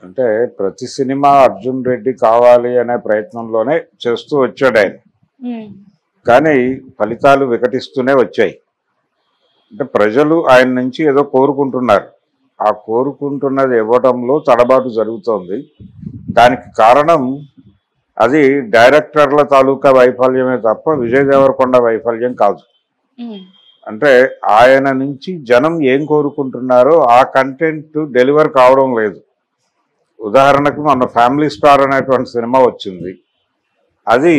అంటే ప్రతి సినిమా అర్జున్ రెడ్డి కావాలి అనే ప్రయత్నంలోనే చేస్తూ వచ్చాడు ఆయన. కానీ ఫలితాలు వికటిస్తూనే వచ్చాయి. అంటే ప్రజలు ఆయన నుంచి ఏదో కోరుకుంటున్నారు. ఆ కోరుకుంటున్నది ఇవ్వడంలో తడబాటు జరుగుతోంది. దానికి కారణం అది డైరెక్టర్ల తాలూకా వైఫల్యమే తప్ప విజయ్ దేవరకొండ వైఫల్యం కాదు. అంటే ఆయన నుంచి జనం ఏం కోరుకుంటున్నారో ఆ కంటెంట్ డెలివర్ కావడం లేదు. ఉదాహరణకు మన ఫ్యామిలీ స్టార్ అనేటువంటి సినిమా వచ్చింది. అది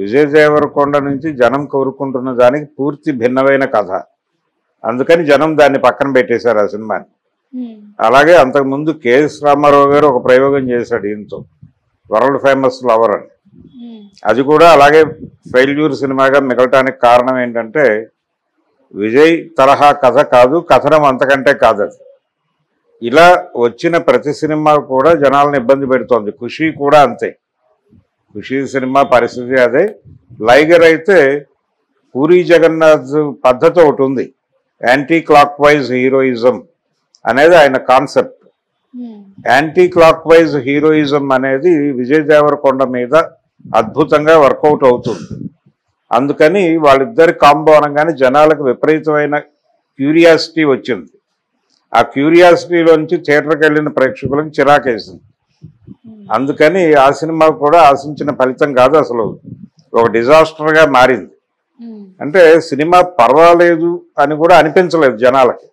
విజయ్ దేవరకొండ నుంచి జనం కోరుకుంటున్న దానికి పూర్తి భిన్నమైన కథ. అందుకని జనం దాన్ని పక్కన పెట్టేశారు ఆ సినిమాని. అలాగే అంతకుముందు కెఎస్ రామారావు గారు ఒక ప్రయోగం చేశాడు ఈయనతో, వరల్డ్ ఫేమస్ లవర్ అని. అది కూడా అలాగే ఫెయిల్యూర్ సినిమాగా మిగలటానికి కారణం ఏంటంటే విజయ్ తరహా కథ కాదు, కథనం అంతకంటే కాదు అది. ఇలా వచ్చిన ప్రతి సినిమా కూడా జనాలను ఇబ్బంది పెడుతోంది. ఖుషి కూడా అంతే. ఖుషి సినిమా పరిస్థితి అదే. లైగర్ అయితే పూరి జగన్నాథ్ పద్ధతి ఒకటి ఉంది, యాంటీ క్లాక్ వైజ్ హీరోయిజం అనేది ఆయన concept. Anti clock wise heroism అనేది విజయ్ దేవరకొండ మీద అద్భుతంగా వర్కౌట్ అవుతుంది. అందుకని వాళ్ళిద్దరి కాంబో అనగానే జనాలకు విపరీతమైన క్యూరియాసిటీ వచ్చింది. ఆ క్యూరియాసిటీలోంచి థియేటర్కి వెళ్ళిన ప్రేక్షకులకు చిరాకేసింది. అందుకని ఆ సినిమా కూడా ఆశించిన ఫలితం కాదు, అసలు ఒక డిజాస్టర్గా మారింది. అంటే సినిమా పర్వాలేదు అని కూడా అనిపించలేదు జనాలకి.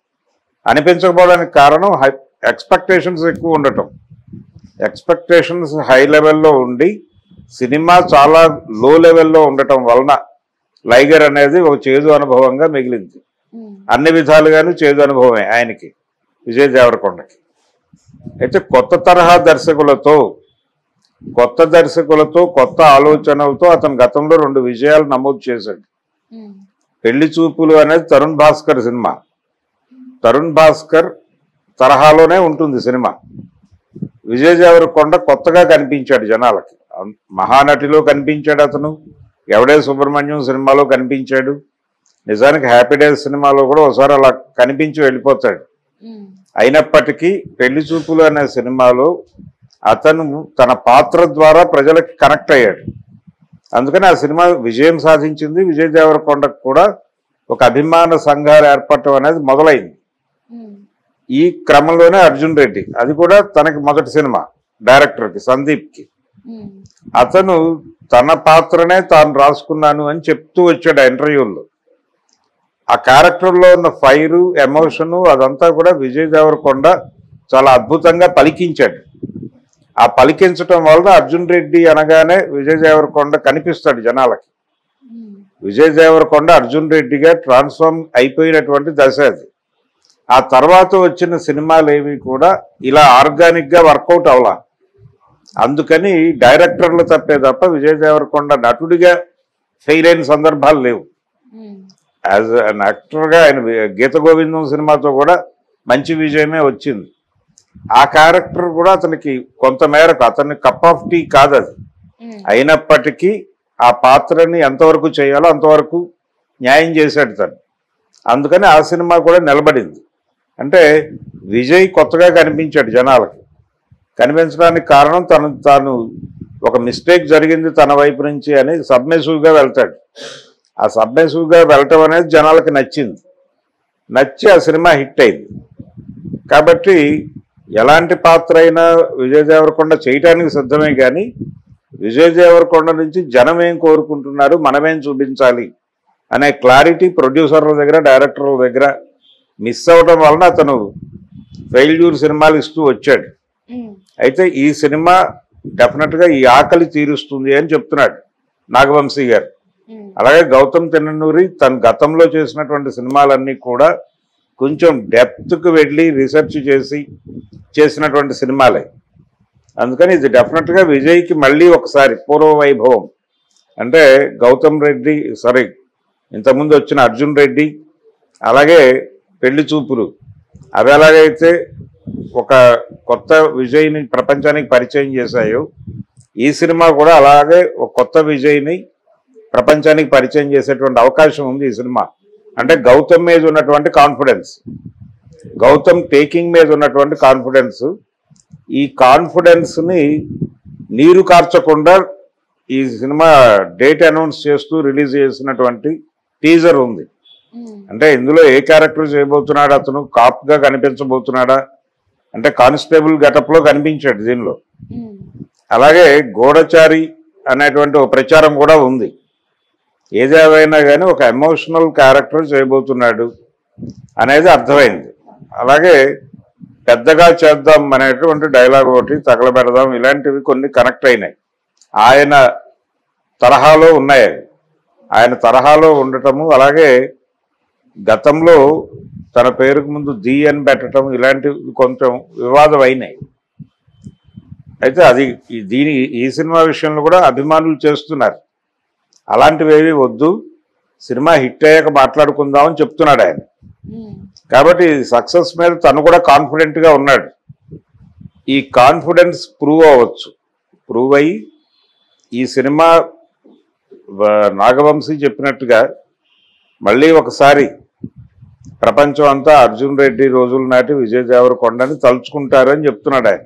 అనిపించకపోవడానికి కారణం ఎక్స్పెక్టేషన్స్ ఎక్కువ ఉండటం. ఎక్స్పెక్టేషన్స్ హై లెవెల్లో ఉండి సినిమా చాలా లో లెవెల్లో ఉండటం వలన లైగర్ అనేది ఒక చేదు అనుభవంగా మిగిలింది. అన్ని విధాలుగాను చేదు అనుభవమే ఆయనకి, విజయ్ దేవరకొండకి. అయితే కొత్త తరహా దర్శకులతో కొత్త ఆలోచనలతో అతను గతంలో 2 విజయాలు నమోదు చేశాడు. పెళ్లి చూపులు అనేది తరుణ్ భాస్కర్ సినిమా. తరుణ్ భాస్కర్ తరహాలోనే ఉంటుంది సినిమా. విజయ్ దేవరకొండ కొత్తగా కనిపించాడు జనాలకి. మహానటిలో కనిపించాడు అతను, ఎవడే సుబ్రహ్మణ్యం సినిమాలో కనిపించాడు, నిజానికి హ్యాపీ డేస్ సినిమాలో కూడా ఒకసారి అలా కనిపించి వెళ్ళిపోతాడు. అయినప్పటికీ పెళ్లి చూపులు అనే సినిమాలో అతను తన పాత్ర ద్వారా ప్రజలకి కనెక్ట్ అయ్యాడు. అందుకని ఆ సినిమా విజయం సాధించింది. విజయ్ దేవరకొండకు కూడా ఒక అభిమాన సంఘాలు ఏర్పడటం అనేది మొదలైంది. ఈ క్రమంలోనే అర్జున్ రెడ్డి, అది కూడా తనకి మొదటి సినిమా డైరెక్టర్కి సందీప్కి. అతను తన పాత్రనే తాను రాసుకున్నాను అని చెప్తూ వచ్చాడు ఆ ఇంటర్వ్యూల్లో. ఆ క్యారెక్టర్లో ఉన్న ఫైరు, ఎమోషను అదంతా కూడా విజయ్ దేవరకొండ చాలా అద్భుతంగా పలికించాడు. ఆ పలికించటం వలన అర్జున్ రెడ్డి అనగానే విజయ్ దేవరకొండ కనిపిస్తాడు జనాలకి. విజయ్ దేవరకొండ అర్జున్ రెడ్డిగా ట్రాన్స్ఫార్మ్ అయిపోయినటువంటి దశ అది. ఆ తర్వాత వచ్చిన సినిమాలు ఏవి కూడా ఇలా ఆర్గానిక్గా వర్కౌట్ అవ్వాల. అందుకని డైరెక్టర్లు తప్పే తప్ప విజయ్ దేవరకొండ నటుడిగా ఫెయిల్ అయిన సందర్భాలు లేవు. యాజ్ అన్ యాక్టర్గా ఆయన గీత గోవిందం సినిమాతో కూడా మంచి విజయమే వచ్చింది. ఆ క్యారెక్టర్ కూడా అతనికి కొంతమేరకు అతని కప్ ఆఫ్ టీ కాదు అది. అయినప్పటికీ ఆ పాత్రని ఎంతవరకు చేయాలో అంతవరకు న్యాయం చేశాడు తను. అందుకని ఆ సినిమా కూడా నిలబడింది. అంటే విజయ్ కొత్తగా కనిపించాడు జనాలకి. కనిపించడానికి కారణం తాను ఒక మిస్టేక్ జరిగింది తన వైపు నుంచి అని సబ్మిసివ్గా వెళ్తాడు. ఆ సబ్మిసివ్గా వెళ్ళటం అనేది జనాలకి నచ్చి ఆ సినిమా హిట్ అయింది. కాబట్టి ఎలాంటి పాత్ర అయినా విజయ్ దేవరకొండ చేయటానికి సిద్ధమే. కానీ విజయ్ దేవరకొండ నుంచి జనం ఏం కోరుకుంటున్నారు, మనమేం చూపించాలి అనే క్లారిటీ ప్రొడ్యూసర్ల దగ్గర, డైరెక్టర్ల దగ్గర మిస్ అవ్వడం వలన అతను ఫెయిల్యూర్ సినిమాలు ఇస్తూ వచ్చాడు. అయితే ఈ సినిమా డెఫినెట్గా ఈ ఆకలి తీరుస్తుంది అని చెప్తున్నాడు నాగవంశీ గారు. అలాగే గౌతమ్ తిన్ననూరి తన గతంలో చేసినటువంటి సినిమాలన్నీ కూడా కొంచెం డెప్త్కు వెళ్ళి రీసెర్చ్ చేసినటువంటి సినిమాలే. అందుకని ఇది డెఫినెట్గా విజయ్కి మళ్ళీ ఒకసారి పూర్వ వైభవం. అంటే గౌతమ్ రెడ్డి ఇంతకుముందు వచ్చిన అర్జున్ రెడ్డి, అలాగే పెళ్లి చూపులు, అవి ఎలాగైతే ఒక కొత్త విజయ్ని ప్రపంచానికి పరిచయం చేశాయో, ఈ సినిమా కూడా అలాగే ఒక కొత్త విజయ్ని ప్రపంచానికి పరిచయం చేసేటువంటి అవకాశం ఉంది ఈ సినిమా. అంటే గౌతమ్ మీద ఉన్నటువంటి కాన్ఫిడెన్స్, గౌతమ్ టేకింగ్ మీద ఉన్నటువంటి కాన్ఫిడెన్స్ ఈ కాన్ఫిడెన్స్ని నీరు కార్చకుండా ఈ సినిమా డేట్ అనౌన్స్ చేస్తూ రిలీజ్ చేసినటువంటి టీజర్ ఉంది. అంటే ఇందులో ఏ క్యారెక్టర్ చేయబోతున్నాడు, అతను కాప్గా కనిపించబోతున్నాడా అంటే కానిస్టేబుల్ గెటప్లో కనిపించాడు దీనిలో. అలాగే గూఢచారి అనేటువంటి ఒక ప్రచారం కూడా ఉంది. ఏదేమైనా కానీ ఒక ఎమోషనల్ క్యారెక్టర్ చేయబోతున్నాడు అనేది అర్థమైంది. అలాగే పెద్దగా చేద్దాం అనేటువంటి డైలాగ్ ఒకటి, తగలబెడదాం, ఇలాంటివి కొన్ని కనెక్ట్ అయినాయి. ఆయన తరహాలో ఉన్నాయి. ఆయన తరహాలో ఉండటము, అలాగే గతంలో తన పేరుకు ముందు ది అని పెట్టడం, ఇలాంటివి కొంచెం వివాదం అయినాయి. అయితే అది ఈ సినిమా విషయంలో కూడా అభిమానులు చేస్తున్నారు. అలాంటివి ఏవి వద్దు, సినిమా హిట్ అయ్యాక మాట్లాడుకుందామని చెప్తున్నాడు ఆయన. కాబట్టి సక్సెస్ మీద తను కూడా కాన్ఫిడెంట్గా ఉన్నాడు. ఈ కాన్ఫిడెన్స్ ప్రూవ్ అవ్వచ్చు. ప్రూవ్ అయ్యి ఈ సినిమా నాగవంశీ చెప్పినట్టుగా మళ్ళీ ఒకసారి ప్రపంచం అంతా అర్జున్ రెడ్డి రోజుల నాటి విజయ్ దేవరకొండని తలుచుకుంటారని చెప్తున్నాడు ఆయన.